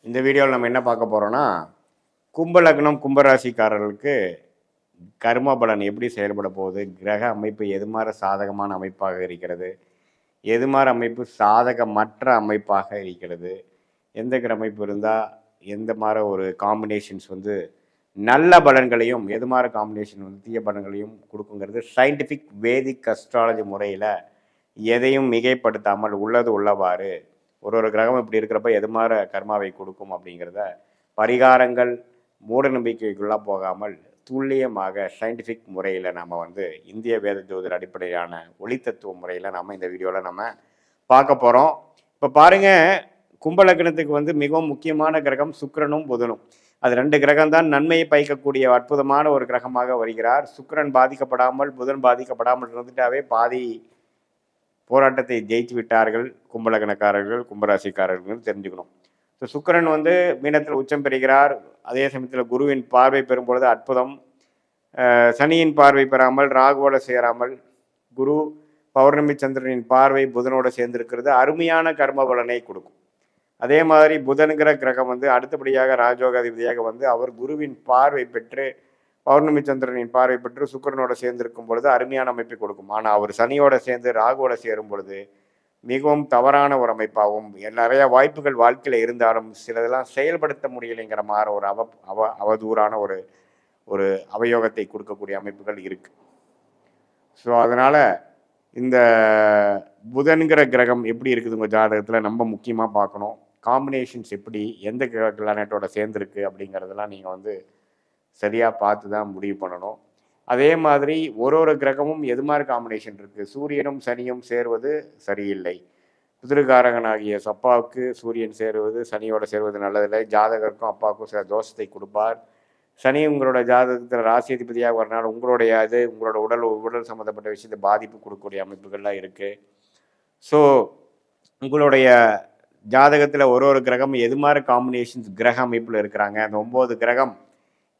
இந்த வீடியோவில் நம்ம என்ன பார்க்க போகிறோன்னா, கும்ப லக்னம் கும்பராசிக்காரர்களுக்கு கர்ம பலன் எப்படி செயல்பட போகுது, கிரக அமைப்பு எது மாதிரி சாதகமான அமைப்பாக இருக்கிறது, எது மாதிரி அமைப்பு சாதகமற்ற அமைப்பாக இருக்கிறது, எந்த கிர அமைப்பு இருந்தால் எந்த மாதிரி ஒரு காம்பினேஷன்ஸ் வந்து நல்ல பலன்களையும், எது மாதிரி காம்பினேஷன் வந்து தீய பலன்களையும் கொடுக்குங்கிறது சயின்டிஃபிக் வேதிக் அஸ்ட்ராலஜி முறையில் எதையும் மிகைப்படுத்தாமல் உள்ளது உள்ளவாறு ஒரு கிரகம் இப்படி இருக்கிறப்ப எது மாதிரி கர்மாவை கொடுக்கும் அப்படிங்கிறத பரிகாரங்கள் மூட நம்பிக்கைக்குள்ளாக போகாமல் துல்லியமாக சயின்டிஃபிக் முறையில் நம்ம வந்து இந்திய வேத ஜோதிட அடிப்படையிலான ஒளித்தத்துவ முறையில் நம்ம இந்த வீடியோவில் நம்ம பார்க்க போகிறோம். இப்போ பாருங்கள், கும்பலக்கணத்துக்கு வந்து மிகவும் முக்கியமான கிரகம் சுக்கிரனும் புதனும். அது 2 கிரகம் தான் நன்மையை பயக்கக்கூடிய அற்புதமான ஒரு கிரகமாக வருகிறார். சுக்கிரன் பாதிக்கப்படாமல் புதன் பாதிக்கப்படாமல் இருந்துட்டாவே பாதி போராட்டத்தை ஜெயித்து விட்டார்கள் கும்பலக்கணக்காரர்கள், கும்பராசிக்காரர்கள் தெரிஞ்சுக்கணும். ஸோ சுக்கிரன் வந்து மீனத்தில் உச்சம் பெறுகிறார். அதே சமயத்தில் குருவின் பார்வை பெறும் பொழுது அற்புதம். சனியின் பார்வை பெறாமல் ராகுவோட சேராமல் குரு பௌர்ணமி சந்திரனின் பார்வை புதனோடு சேர்ந்திருக்கிறது அருமையான கர்ம பலனை கொடுக்கும். அதே மாதிரி புதனுங்கிற கிரகம் வந்து அடுத்தபடியாக ராஜோகாதிபதியாக வந்து அவர் குருவின் பார்வை பெற்று பௌர்ணமி சந்திரனின் பார்வை பெற்று சுக்கிரனோட சேர்ந்திருக்கும் பொழுது அருமையான அமைப்பை கொடுக்கும். ஆனால் அவர் சனியோட சேர்ந்து ராகுவோட சேரும் பொழுது மிகவும் தவறான ஒரு அமைப்பாகவும் நிறைய வாய்ப்புகள் வாழ்க்கையில் இருந்தாலும் சிலதெல்லாம் செயல்படுத்த முடியலைங்கிற மாதிரி ஒரு அவதூறான ஒரு அவயோகத்தை கொடுக்கக்கூடிய அமைப்புகள் இருக்கு. ஸோ அதனால இந்த புதன்கிற கிரகம் எப்படி இருக்குது உங்கள் ஜாதகத்தில் நம்ம முக்கியமாக பார்க்கணும். காம்பினேஷன்ஸ் எப்படி எந்த பிளானட்டோட சேர்ந்துருக்கு அப்படிங்கிறதெல்லாம் நீங்கள் வந்து சரியாக பார்த்து தான் முடிவு பண்ணணும். அதே மாதிரி ஒரு கிரகமும் எது மாதிரி காம்பினேஷன் இருக்குது. சூரியனும் சனியும் சேருவது சரியில்லை. புதிர்காரகனாகிய அப்பாவுக்கு சூரியன் சேருவது சனியோட சேருவது நல்லதில்லை. ஜாதகருக்கும் அப்பாவுக்கும் சில தோஷத்தை கொடுப்பார். சனி உங்களோட ஜாதகத்தில் ராசி அதிபதியாக வரனால உங்களுடைய உங்களோட உடல் சம்மந்தப்பட்ட விஷயத்தை பாதிப்பு கொடுக்கக்கூடிய அமைப்புகள்லாம் இருக்குது. ஸோ உங்களுடைய ஜாதகத்தில் ஒரு கிரகம் எது மாதிரி காம்பினேஷன்ஸ் கிரக அமைப்பில் இருக்கிறாங்க. அந்த 9 கிரகம்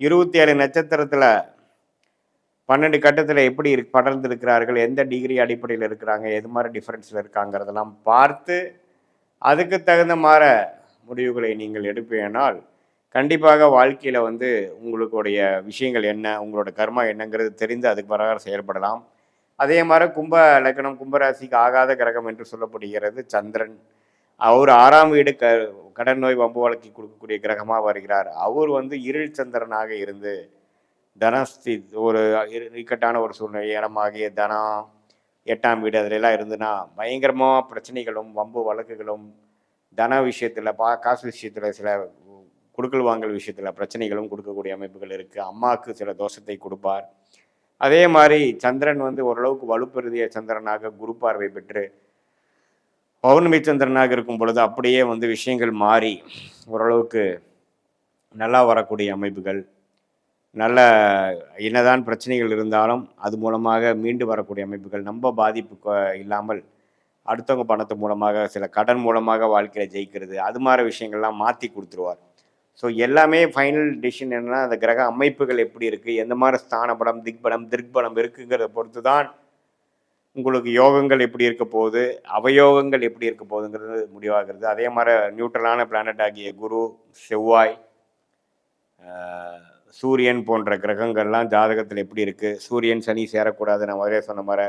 27 நட்சத்திரத்தில் 12 கட்டத்தில் எப்படி படர்ந்து இருக்கிறார்கள், எந்த டிகிரி அடிப்படையில் இருக்கிறாங்க, எது மாதிரி டிஃப்ரென்ஸில் இருக்காங்கிறதெல்லாம் பார்த்து அதுக்கு தகுந்த மாதிரி முடிவுகளை நீங்கள் எடுப்பீனால் கண்டிப்பாக வாழ்க்கையில் வந்து உங்களுடைய விஷயங்கள் என்ன, உங்களோட கர்மா என்னங்கிறது தெரிந்து அதுக்கு பிரகாரம் செயல்படலாம். அதே மாதிரி கும்ப லக்னம் கும்பராசிக்கு ஆகாத கிரகம் என்று சொல்லப்படுகிறது சந்திரன். அவர் 6ஆம் வீடு கடன் நோய் வம்பு வழக்கி கொடுக்கக்கூடிய கிரகமாக வருகிறார். அவர் வந்து இருள் சந்திரனாக இருந்து தனஸ்தி ஒரு இக்கட்டான ஒரு சூழ்நிலை இடமாகிய தனம் 8ஆம் வீடு அதிலெல்லாம் இருந்துன்னா பயங்கரமாக பிரச்சனைகளும் வம்பு வழக்குகளும் தன விஷயத்தில் காசு விஷயத்தில் சில கொடுக்கல் வாங்கல் விஷயத்தில் பிரச்சனைகளும் கொடுக்கக்கூடிய அமைப்புகள் இருக்குது. அம்மாவுக்கு சில தோஷத்தை கொடுப்பார். அதே மாதிரி சந்திரன் வந்து ஓரளவுக்கு வலுப்பெருதிய சந்திரனாக குரு பார்வை பெற்று பௌர்ணமி சந்திரனாக இருக்கும் பொழுது அப்படியே வந்து விஷயங்கள் மாறி ஓரளவுக்கு நல்லா வரக்கூடிய அமைப்புகள், நல்ல என்னதான் பிரச்சனைகள் இருந்தாலும் அது மூலமாக மீண்டு வரக்கூடிய அமைப்புகள், நம்ம பாதிப்பு இல்லாமல் அடுத்தவங்க பணத்து மூலமாக சில கடன் மூலமாக வாழ்க்கையில் ஜெயிக்கிறது, அது மாதிரி விஷயங்கள்லாம் மாற்றி கொடுத்துருவார். ஸோ எல்லாமே ஃபைனல் டிசிஷன் என்னன்னா அந்த கிரக அமைப்புகள் எப்படி இருக்குது, எந்த மாதிரி ஸ்தான பலம் திக்பலம் இருக்குங்கிறத பொறுத்து தான் உங்களுக்கு யோகங்கள் எப்படி இருக்க போகுது, அவயோகங்கள் எப்படி இருக்க போகுதுங்கிறது முடிவாகிறது. அதே மாதிரி நியூட்ரலான பிளானட் ஆகிய குரு, செவ்வாய், சூரியன் போன்ற கிரகங்கள்லாம் ஜாதகத்தில் எப்படி இருக்குது. சூரியன் சனி சேரக்கூடாது. நான் முதலே சொன்ன மாதிரி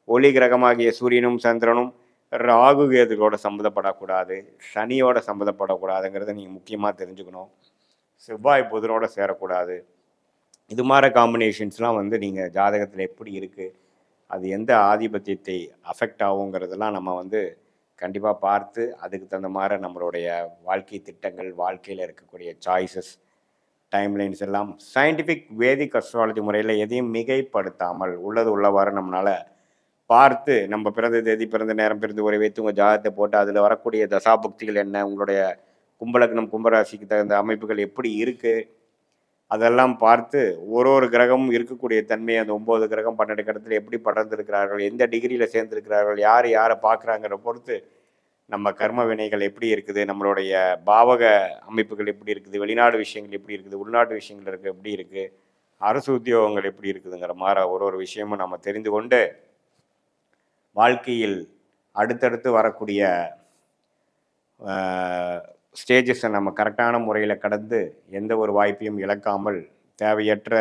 ஒளி கிரகமாகிய சூரியனும் சந்திரனும் ராகு கேதுகளோட சம்மந்தப்படக்கூடாது, சனியோட சம்மந்தப்படக்கூடாதுங்கிறத நீங்கள் முக்கியமாக தெரிஞ்சுக்கணும். செவ்வாய் புதனோட சேரக்கூடாது. இது மாதிரி காம்பினேஷன்ஸ்லாம் வந்து நீங்கள் ஜாதகத்தில் எப்படி இருக்குது, அது எந்த ஆதிபத்தியத்தை அஃபெக்ட் ஆகுங்கிறதெல்லாம் நம்ம வந்து கண்டிப்பாக பார்த்து அதுக்கு தகுந்த மாதிரி நம்மளுடைய வாழ்க்கை திட்டங்கள், வாழ்க்கையில் இருக்கக்கூடிய சாய்ஸஸ், டைம்லைன்ஸ் எல்லாம் சயின்டிஃபிக் வேதிக் அஸ்ட்ராலஜி முறையில் எதையும் மிகைப்படுத்தாமல் உள்ளது உள்ளவாறு நம்மளால் பார்த்து நம்ம பிறந்த தேதி, பிறந்த நேரம், பிறந்து உரை வைத்து உங்கள் ஜாதகத்தை போட்டு அதில் வரக்கூடிய தசாபுக்திகள் என்ன, உங்களுடைய கும்பலக்னம் கும்பராசிக்கு தகுந்த அமைப்புகள் எப்படி இருக்குது அதெல்லாம் பார்த்து ஒரு கிரகமும் இருக்கக்கூடிய தன்மை அந்த 9 கிரகம் 12 கடத்தில் எப்படி படர்ந்திருக்கிறார்கள், எந்த டிகிரியில் சேர்ந்திருக்கிறார்கள், யாரை பார்க்குறாங்கிற பொறுத்து நம்ம கர்ம வினைகள் எப்படி இருக்குது, நம்மளுடைய பாவக அமைப்புகள் எப்படி இருக்குது, வெளிநாடு விஷயங்கள் எப்படி இருக்குது, உள்நாட்டு விஷயங்கள் எப்படி இருக்குது, அரசு உத்தியோகங்கள் எப்படி இருக்குதுங்கிற மாதிரி ஒரு விஷயமும் நம்ம தெரிந்து கொண்டு வாழ்க்கையில் அடுத்தடுத்து வரக்கூடிய ஸ்டேஜஸை நம்ம கரெக்டான முறையில் கடந்து எந்த ஒரு வாய்ப்பையும் இழக்காமல் தேவையற்ற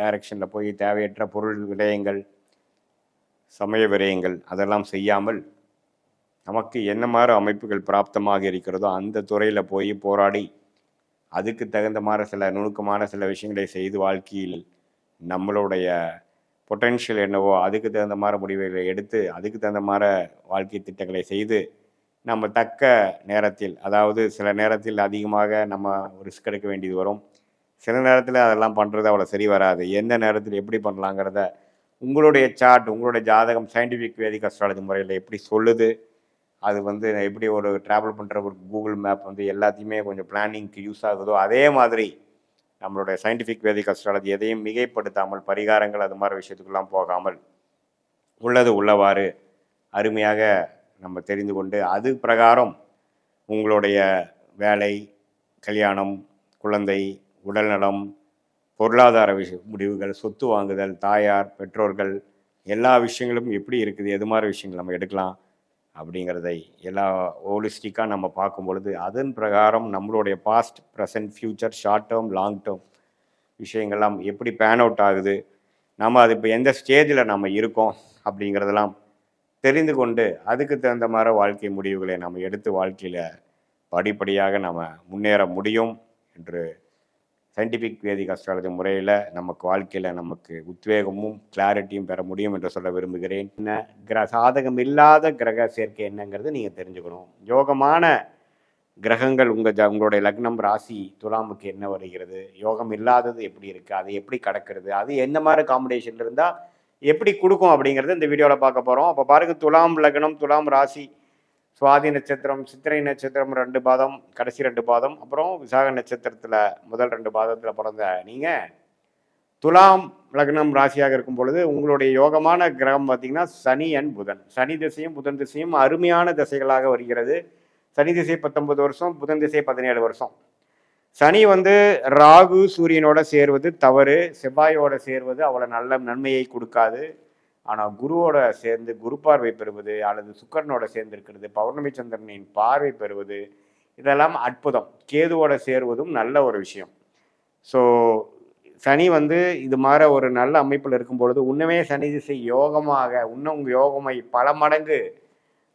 டைரக்ஷனில் போய் தேவையற்ற பொருள் விரயங்கள், சமய விரயங்கள் அதெல்லாம் செய்யாமல் நமக்கு என்ன மாதிரி அமைப்புகள் பிராப்தமாக இருக்கிறதோ அந்த துறையில் போய் போராடி அதுக்கு தகுந்த மாதிரி சில நுணுக்கமான சில விஷயங்களை செய்து வாழ்க்கையில் நம்மளுடைய பொட்டென்ஷியல் என்னவோ அதுக்கு தகுந்த மாதிரி முடிவுகளை எடுத்து அதுக்கு தகுந்த மாதிரி வாழ்க்கை திட்டங்களை செய்து நம்ம தக்க நேரத்தில், அதாவது சில நேரத்தில் அதிகமாக நம்ம ரிஸ்க் எடுக்க வேண்டியது வரும், சில நேரத்தில் அதெல்லாம் பண்ணுறது அவ்வளோ சரி வராது. எந்த நேரத்தில் எப்படி பண்ணலாங்கிறத உங்களுடைய சார்ட், உங்களுடைய ஜாதகம் சயின்டிஃபிக் வேதிக் அஸ்ட்ராலஜி முறையில் எப்படி சொல்லுது, அது வந்து எப்படி ஒரு ட்ராவல் பண்ணுற ஒரு கூகுள் மேப் வந்து எல்லாத்தையுமே கொஞ்சம் பிளானிங்க்கு யூஸ் ஆகுதோ அதே மாதிரி நம்மளுடைய சயின்டிஃபிக் வேதிக் அஸ்ட்ராலஜி எதையும் மிகைப்படுத்தாமல், பரிகாரங்கள் அது மாதிரி விஷயத்துக்கெல்லாம் போகாமல் உள்ளது உள்ளவாறு அருமையாக நம்ம தெரிந்து கொண்டு அது பிரகாரம் உங்களுடைய வேலை, கல்யாணம், குழந்தை, உடல்நலம், பொருளாதார முடிவுகள், சொத்து வாங்குதல், தாயார், பெற்றோர்கள் எல்லா விஷயங்களும் எப்படி இருக்குது, எது மாதிரி விஷயங்கள் நம்ம எடுக்கலாம் அப்படிங்கிறதை எல்லா ஹோலிஸ்டிக்காக நம்ம பார்க்கும் பொழுது அதன் பிரகாரம் நம்மளுடைய past, present, future, short term, long term விஷயங்கள்லாம் எப்படி பேன் அவுட் ஆகுது, நம்ம அது இப்போ எந்த ஸ்டேஜில் நம்ம இருக்கோம் அப்படிங்கிறதெல்லாம் தெரிந்து கொண்டு அதுக்கு தகுந்த மாதிரி வாழ்க்கை முடிவுகளை நம்ம எடுத்து வாழ்க்கையில் படிப்படியாக நம்ம முன்னேற முடியும் என்று சயின்டிஃபிக் வேதிக் அஸ்ட்ராலஜி முறையில் நமக்கு வாழ்க்கையில் நமக்கு உத்வேகமும் கிளாரிட்டியும் பெற முடியும் என்று சொல்ல விரும்புகிறேன். என்ன சாதகம் இல்லாத கிரக சேர்க்கை என்னங்கிறது நீங்கள் தெரிஞ்சுக்கணும். யோகமான கிரகங்கள் உங்களுடைய லக்னம், ராசி, துலாமுக்கு என்ன வருகிறது, யோகம் இல்லாதது எப்படி இருக்குது, அது எப்படி கடக்கிறது, அது என்ன மாதிரி காம்பினேஷன் இருந்தால் எப்படி கொடுக்கும் அப்படிங்கிறது இந்த வீடியோவில் பார்க்க போகிறோம். அப்போ பாருங்கள், துலாம் லக்னம், துலாம் ராசி, சுவாதி நட்சத்திரம், சித்திரை நட்சத்திரம் 2 பாதம், கடைசி 2 பாதம், அப்புறம் விசாக நட்சத்திரத்தில் முதல் 2 பாதத்தில் பிறந்த நீங்கள் துலாம் லக்னம் ராசியாக இருக்கும் பொழுது உங்களுடைய யோகமான கிரகம் பார்த்திங்கன்னா சனி அண்ட் புதன். சனி திசையும் புதன் திசையும் அருமையான திசைகளாக வருகிறது. சனி திசை 19 வருஷம், புதன் திசை 17 வருஷம். சனி வந்து ராகு சூரியனோட சேர்வது தவறு, செவ்வாயோட சேர்வது அவ்வளோ நல்ல நன்மையை கொடுக்காது. ஆனால் குருவோட சேர்ந்து குரு பார்வை பெறுவது அல்லது சுக்கரனோட சேர்ந்து இருக்கிறது, பௌர்ணமி சந்திரனின் பார்வை பெறுவது இதெல்லாம் அற்புதம். கேதுவோட சேருவதும் நல்ல ஒரு விஷயம். ஸோ சனி வந்து இது மாதிரி ஒரு நல்ல அமைப்பில் இருக்கும் பொழுது இன்னுமே சனி திசை யோகமாக இன்னும் யோகமை பல மடங்கு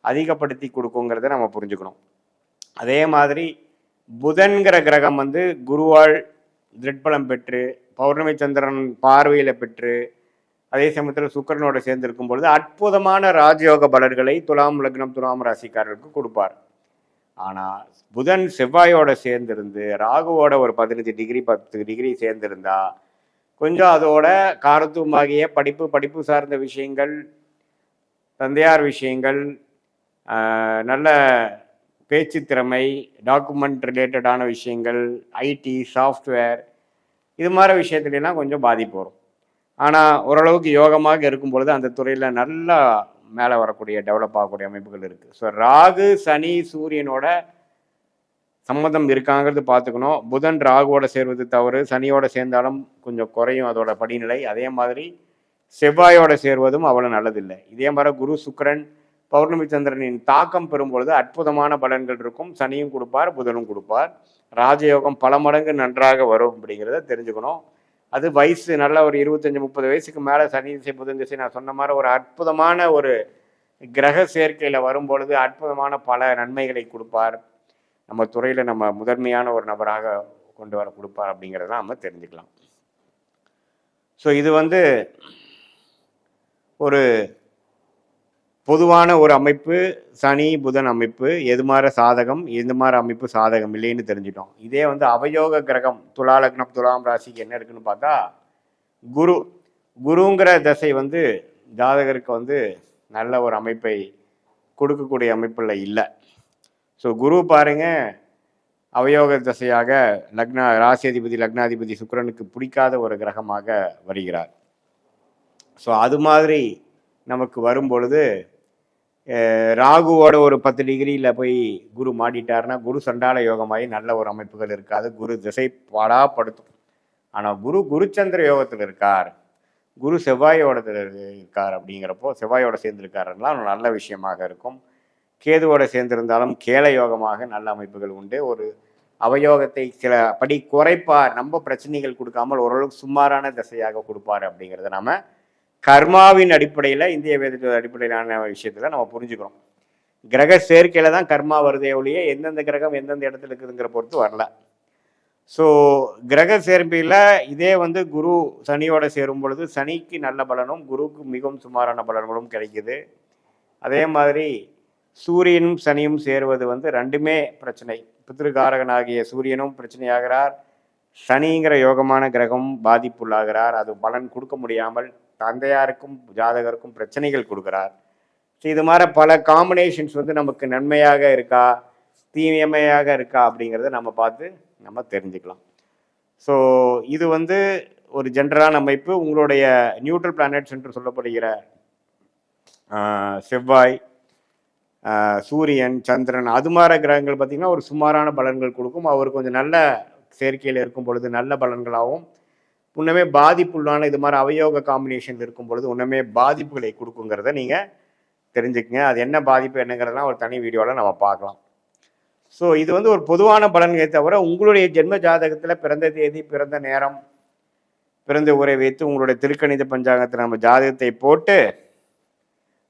அதிகப்படுத்தி கொடுக்குங்கிறத நம்ம புரிஞ்சுக்கணும். அதே மாதிரி புதன்கிற கிரகம் வந்து குருவால் திட்பலம் பெற்று பௌர்ணமி சந்திரன் பார்வையில் பெற்று அதே சமயத்தில் சுக்கரனோட சேர்ந்திருக்கும் பொழுது அற்புதமான ராஜயோக பலன்களை துலாம் லக்னம், துலாம் ராசிக்காரர்களுக்கு கொடுப்பார். ஆனால் புதன் செவ்வாயோட சேர்ந்திருந்து ராகுவோட ஒரு 15 டிகிரி 10 டிகிரி சேர்ந்திருந்தா கொஞ்சம் அதோட காரத்துவமாகிய படிப்பு சார்ந்த விஷயங்கள், தந்தையார் விஷயங்கள், நல்ல பேச்சு திறமை, டாக்குமெண்ட் ரிலேட்டடான விஷயங்கள், ஐடி, சாஃப்ட்வேர் இது மாதிரி விஷயத்துலாம் கொஞ்சம் பாதிப்பு வரும். ஆனால் ஓரளவுக்கு யோகமாக இருக்கும் பொழுது அந்த துறையில் நல்லா மேலே வரக்கூடிய டெவலப் ஆகக்கூடிய அமைப்புகள் இருக்குது. ஸோ ராகு சனி சூரியனோட சம்மந்தம் இருக்காங்கிறது பார்த்துக்கணும். புதன் ராகுவோட சேர்வது தவறு, சனியோட சேர்ந்தாலும் கொஞ்சம் குறையும் அதோட படிநிலை. அதே மாதிரி செவ்வாயோட சேர்வதும் அவ்வளோ நல்லதில்லை. இதே மாதிரி குரு சுக்கிரன் பௌர்ணமி சந்திரனின் தாக்கம் பெறும்பொழுது அற்புதமான பலன்கள் இருக்கும். சனியும் கொடுப்பார், புதனும் கொடுப்பார். ராஜயோகம் பல மடங்கு நன்றாக வரும் அப்படிங்கிறத தெரிஞ்சுக்கணும். அது வயசு நல்ல ஒரு 25-30 வயசுக்கு மேலே சனி திசை புதன் திசை நான் சொன்ன மாதிரி ஒரு அற்புதமான ஒரு கிரக சேர்க்கையில் வரும்பொழுது அற்புதமான பல நன்மைகளை கொடுப்பார். நம்ம துறையில் நம்ம முதன்மையான ஒரு நபராக கொண்டு வர கொடுப்பார் அப்படிங்கிறத நம்ம தெரிஞ்சுக்கலாம். ஸோ இது வந்து ஒரு பொதுவான ஒரு அமைப்பு. சனி புதன் அமைப்பு எது மாதிரி சாதகம், எது மாதிரி அமைப்பு சாதகம் இல்லைன்னு தெரிஞ்சிட்டோம். இதே வந்து அவயோக கிரகம் துலா லக்னம் துலாம் ராசிக்கு என்ன இருக்குன்னு பார்த்தா குருங்கிற தசை வந்து ஜாதகருக்கு வந்து நல்ல ஒரு அமைப்பை கொடுக்கக்கூடிய அமைப்பில் இல்லை. ஸோ குரு பாருங்க அவயோக தசையாக ராசியாதிபதி லக்னாதிபதி சுக்கிரனுக்கு பிடிக்காத ஒரு கிரகமாக வருகிறார். ஸோ அது மாதிரி நமக்கு வரும் பொழுது ராகுவோட ஒரு 10 டிகிரியில் போய் குரு மாட்டிட்டார்னா குரு சண்டால யோகமாகி நல்ல ஒரு அமைப்புகள் இருக்காது. குரு திசை பாடாப்படுத்தும். ஆனால் குருச்சந்திர யோகத்தில் இருக்கார், குரு செவ்வாயோட இருக்கார் அப்படிங்கிறப்போ செவ்வாயோட சேர்ந்துருக்காருலாம் நல்ல விஷயமாக இருக்கும். கேதுவோட சேர்ந்திருந்தாலும் கேல யோகமாக நல்ல அமைப்புகள் உண்டு. ஒரு அவயோகத்தை சில படி குறைப்பார், நம்ம பிரச்சனைகள் கொடுக்காமல் ஓரளவுக்கு சுமாரான திசையாக கொடுப்பார் அப்படிங்கிறத நாம கர்மாவின் அடிப்படையில், இந்திய வேதத்தோட அடிப்படையிலான விஷயத்துல நம்ம புரிஞ்சுக்கிறோம். கிரக சேர்க்கையில தான் கர்மா வருதே ஒழிய எந்தெந்த கிரகம் எந்தெந்த இடத்துல இருக்குதுங்கிற பொறுத்து வரல. ஸோ கிரக சேர்க்கையில் இதே வந்து குரு சனியோட சேரும் பொழுது சனிக்கு நல்ல பலனும் குருவுக்கு மிகவும் சுமாரான பலன்களும் கிடைக்குது. அதே மாதிரி சூரியனும் சனியும் சேருவது வந்து ரெண்டுமே பிரச்சனை. பித்ருகாரகனாகிய சூரியனும் பிரச்சனையாகிறார், சனிங்கிற யோகமான கிரகம் பாதிப்புள்ளாகிறார். அது பலன் கொடுக்க முடியாமல் தந்தையாருக்கும் ஜாதகருக்கும் பிரச்சனைகள் கொடுக்கிறார். ஸோ இது மாதிரி பல காம்பினேஷன்ஸ் வந்து நமக்கு நன்மையாக இருக்கா தீமையாக இருக்கா அப்படிங்கிறத நம்ம பார்த்து நம்ம தெரிஞ்சுக்கலாம். ஸோ இது வந்து ஒரு ஜென்ரலான அமைப்பு. உங்களுடைய நியூட்ரல் பிளானட்ஸ் என்று சொல்லப்படுகிற செவ்வாய், சூரியன், சந்திரன் அது மாதிரி கிரகங்கள் பார்த்திங்கன்னா ஒரு சுமாரான பலன்கள் கொடுக்கும். அவர் கொஞ்சம் நல்ல சேர்க்கையில் இருக்கும் பொழுது நல்ல பலன்களாகவும், இன்னுமே பாதிப்புள்ளான இது மாதிரி அவயோக காம்பினேஷன் இருக்கும் பொழுது இன்னுமே பாதிப்புகளை கொடுக்குங்கிறத நீங்கள் தெரிஞ்சுக்கங்க. அது என்ன பாதிப்பு என்னங்கிறதுலாம் ஒரு தனி வீடியோவில் நம்ம பார்க்கலாம். ஸோ இது வந்து ஒரு பொதுவான பலன்களை தவிர உங்களுடைய ஜென்ம ஜாதகத்தில் பிறந்த தேதி, பிறந்த நேரம், பிறந்த உரை வைத்து உங்களுடைய திருக்கணித பஞ்சாங்கத்தில் நம்ம ஜாதகத்தை போட்டு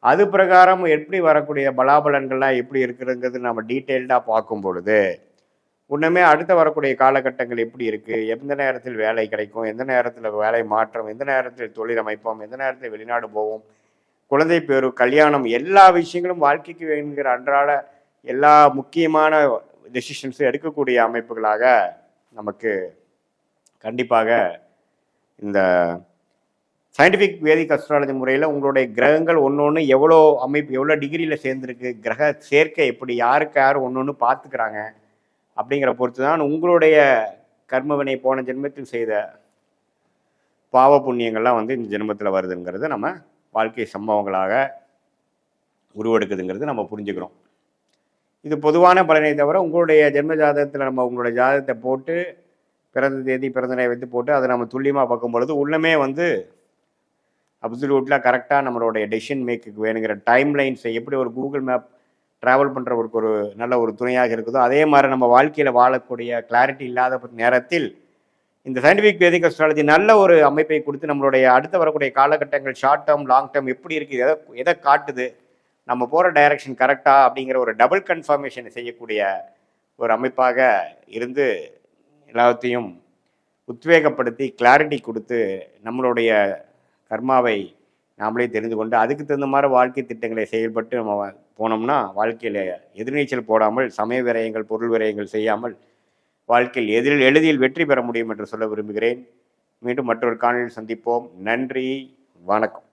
அது பிரகாரம் எப்படி வரக்கூடிய பலாபலன்கள்லாம் எப்படி இருக்குதுங்கிறது நம்ம டீட்டெயில்டாக பார்க்கும் பொழுது இன்னுமே அடுத்த வரக்கூடிய காலகட்டங்கள் எப்படி இருக்குது, எந்த நேரத்தில் வேலை கிடைக்கும், எந்த நேரத்தில் வேலை மாற்றம், எந்த நேரத்தில் தொழில் அமைப்போம், எந்த நேரத்தில் வெளிநாடு போவோம், குழந்தை பேரு, கல்யாணம், எல்லா விஷயங்களும் வாழ்க்கைக்கு வேணுங்கிற அன்றாட எல்லா முக்கியமான டெசிஷன்ஸும் எடுக்கக்கூடிய அமைப்புகளாக நமக்கு கண்டிப்பாக இந்த சயின்டிஃபிக் வேதிக் அஸ்ட்ராலஜி முறையில் உங்களுடைய கிரகங்கள் ஒன்று ஒன்று எவ்வளோ அமைப்பு எவ்வளோ டிகிரியில் சேர்ந்துருக்கு, கிரக சேர்க்கை எப்படி, யாருக்கு யார் ஒன்று ஒன்று பார்த்துக்கிறாங்க அப்படிங்கிற பொறுத்து தான் உங்களுடைய கர்மவினை போன ஜென்மத்தில் செய்த பாவ புண்ணியங்கள்லாம் வந்து இந்த ஜென்மத்தில் வருதுங்கிறது நம்ம வாழ்க்கை சம்பவங்களாக உருவெடுக்குதுங்கிறது நம்ம புரிஞ்சுக்கிறோம். இது பொதுவான பலனை தவிர உங்களுடைய ஜென்ம ஜாதகத்தில் நம்ம உங்களுடைய ஜாதகத்தை போட்டு பிறந்த தேதி பிறந்த நேரம் வைத்து போட்டு அதை நம்ம துல்லியமாக பார்க்கும் பொழுது உள்ளமே வந்து அப்சல்யூட்லாம் கரெக்டாக நம்மளுடைய டெசிஷன் மேக்குக்கு வேணுங்கிற டைம் லைன்ஸை எப்படி ஒரு கூகுள் மேப் ட்ராவல் பண்ணுறவருக்கு ஒரு நல்ல ஒரு துணையாக இருக்குதோ அதே மாதிரி நம்ம வாழ்க்கையில் வாழக்கூடிய கிளாரிட்டி இல்லாத நேரத்தில் இந்த சயின்டிஃபிக் வேதிக் அஸ்ட்ராலஜி நல்ல ஒரு அமைப்பை கொடுத்து நம்மளுடைய அடுத்த வரக்கூடிய காலகட்டங்கள் ஷார்ட் டேர்ம் லாங் டேர்ம் எப்படி இருக்குது, எதை காட்டுது, நம்ம போகிற டைரக்ஷன் கரெக்டா அப்படிங்கிற ஒரு டபுள் கன்ஃபர்மேஷனை செய்யக்கூடிய ஒரு அமைப்பாக இருந்து எல்லாத்தையும் உத்வேகப்படுத்தி கிளாரிட்டி கொடுத்து நம்மளுடைய கர்மாவை நாமளே தெரிந்து கொண்டு அதுக்கு தகுந்த மாதிரி வாழ்க்கை திட்டங்களை செயல்பட்டு நம்ம போனோம்னா வாழ்க்கையில் எதிர்நீச்சல் போடாமல் சமய விரயங்கள் பொருள் விரயங்கள் செய்யாமல் வாழ்க்கையில் எளிதில் வெற்றி பெற முடியும் என்று சொல்ல விரும்புகிறேன். மீண்டும் மற்றொரு காணொலியில் சந்திப்போம். நன்றி, வணக்கம்.